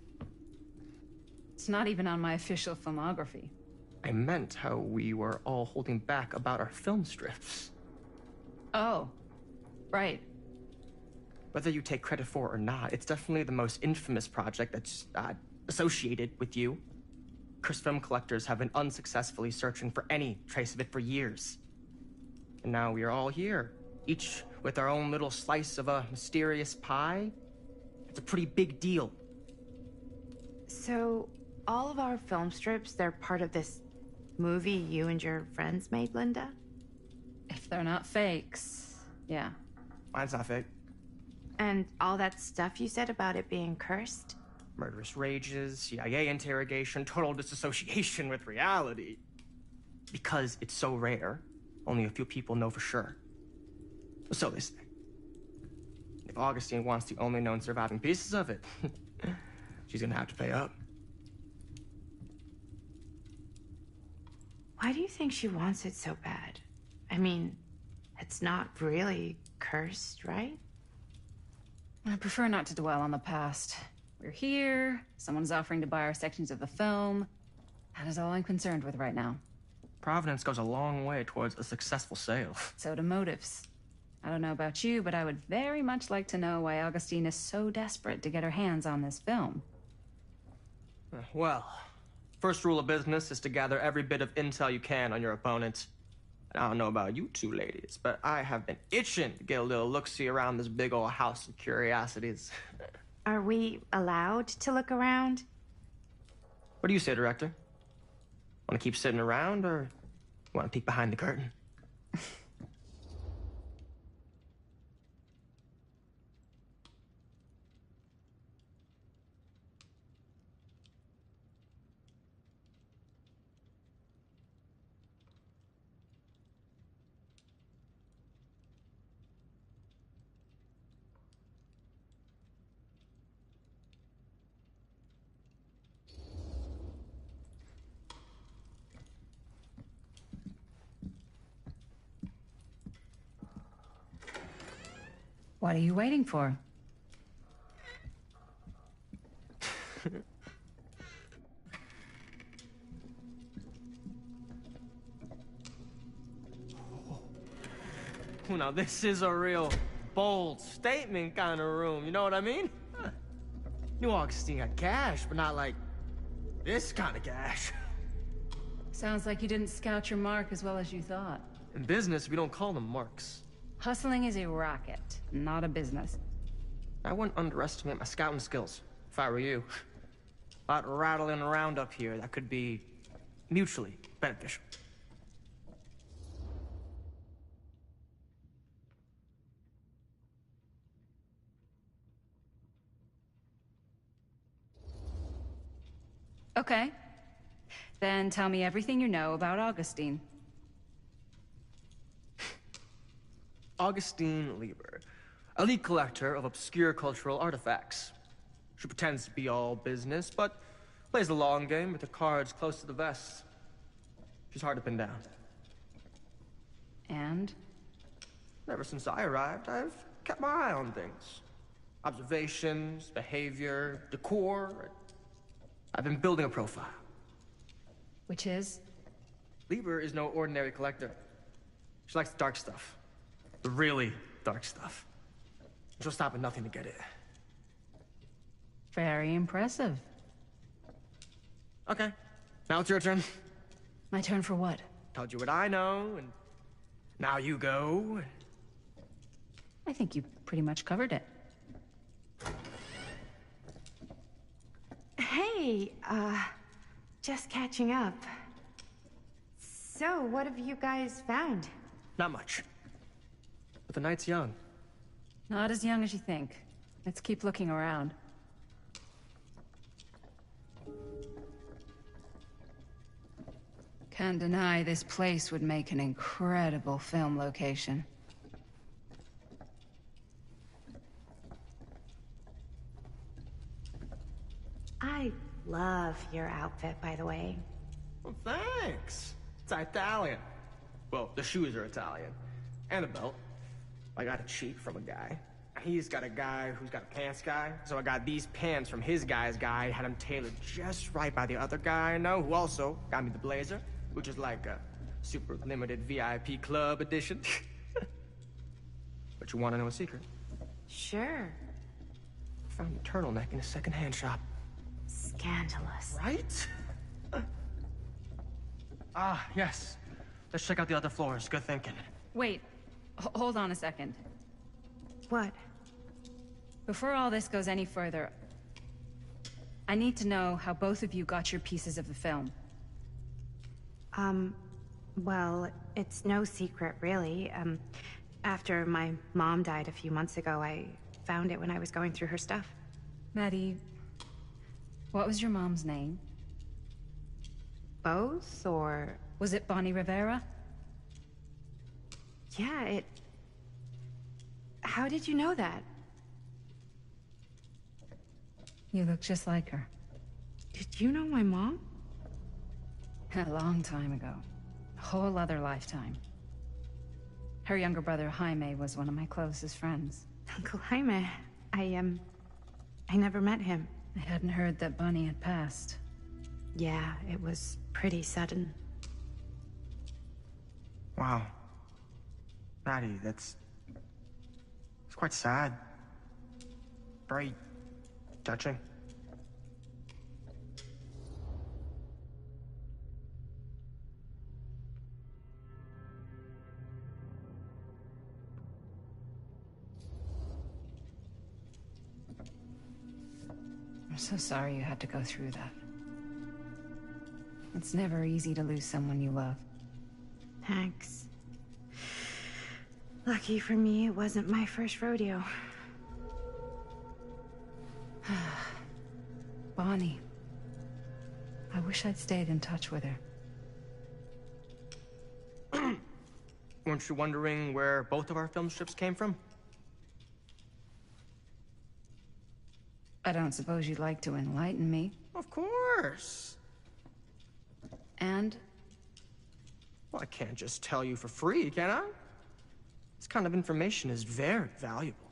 It's not even on my official filmography. I meant how we were all holding back about our film strips. Oh. Right. Whether you take credit for it or not, it's definitely the most infamous project that's associated with you. Cursed film collectors have been unsuccessfully searching for any trace of it for years. And now we are all here, each with our own little slice of a mysterious pie. It's a pretty big deal. So, all of our film strips, they're part of this movie you and your friends made, Linda? If they're not fakes, yeah. Mine's not fake. And all that stuff you said about it being cursed? Murderous rages, CIA interrogation, total disassociation with reality. Because it's so rare, only a few people know for sure. So they say. If Augustine wants the only known surviving pieces of it, she's gonna have to pay up. Why do you think she wants it so bad? I mean, it's not really cursed, right? I prefer not to dwell on the past. We're here, someone's offering to buy our sections of the film. That is all I'm concerned with right now. Providence goes a long way towards a successful sale. So do motives. I don't know about you, but I would very much like to know why Augustine is so desperate to get her hands on this film. Well, first rule of business is to gather every bit of intel you can on your opponent. And I don't know about you two ladies, but I have been itching to get a little look-see around this big old house of curiosities. Are we allowed to look around? What do you say, director? Want to keep sitting around, or want to peek behind the curtain? What are you waiting for? Oh, now this is a real bold statement kind of room, you know what I mean? New Augustine got cash, but not like this kind of cash. Sounds like you didn't scout your mark as well as you thought. In business, we don't call them marks. Hustling is a racket, not a business. I wouldn't underestimate my scouting skills, if I were you. A lot rattling around up here that could be mutually beneficial. Okay. Then tell me everything you know about Augustine. Augustine Lieber, elite collector of obscure cultural artifacts. She pretends to be all business, but plays the long game with the cards close to the vest. She's hard to pin down. And? Ever since I arrived, I've kept my eye on things. Observations, behavior, decor. I've been building a profile. Which is? Lieber is no ordinary collector. She likes the dark stuff. The really dark stuff. She'll stop at nothing to get it. Very impressive. Okay, now it's your turn. My turn for what? Told you what I know, and now you go. I think you pretty much covered it. Hey, just catching up. So, what have you guys found? Not much. But the night's young. Not as young as you think. Let's keep looking around. Can't deny this place would make an incredible film location. I love your outfit, by the way. Well, thanks. It's Italian. Well, the shoes are Italian. And the belt. I got it cheap from a guy. He's got a guy who's got a pants guy. So I got these pants from his guy's guy, had them tailored just right by the other guy I know, who also got me the blazer, which is like a super limited VIP club edition. But you want to know a secret? Sure. Found a turtleneck in a secondhand shop. Scandalous. Right? Ah, yes. Let's check out the other floors. Good thinking. Wait, hold on a second. What? Before all this goes any further, I need to know how both of you got your pieces of the film. Well, it's no secret, really. After my mom died a few months ago, I found it when I was going through her stuff. Maddie, what was your mom's name? Both, or... Was it Bonnie Rivera? Yeah, it... How did you know that? You look just like her. Did you know my mom? A long time ago. A whole other lifetime. Her younger brother, Jaime, was one of my closest friends. Uncle Jaime, I never met him. I hadn't heard that Bonnie had passed. Yeah, it was pretty sudden. Wow. Maddie, it's quite sad. Very touching. I'm so sorry you had to go through that. It's never easy to lose someone you love. Thanks. Lucky for me, it wasn't my first rodeo. Bonnie. I wish I'd stayed in touch with her. Weren't you wondering where both of our film strips came from? I don't suppose you'd like to enlighten me. Of course. And? Well, I can't just tell you for free, can I? This kind of information is very valuable.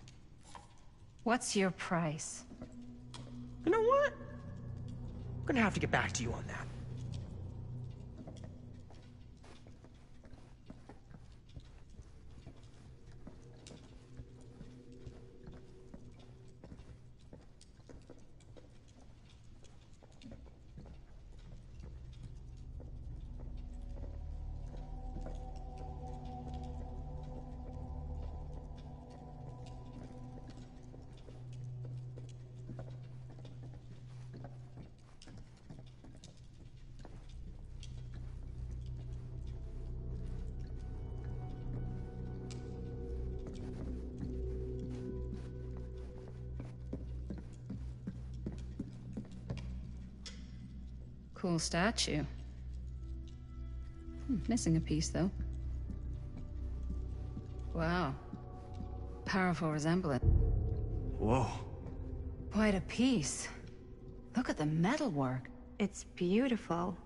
What's your price? You know what? I'm gonna have to get back to you on that. Cool statue. Missing a piece, though. Wow. Powerful resemblance. Whoa. Quite a piece. Look at the metalwork. It's beautiful.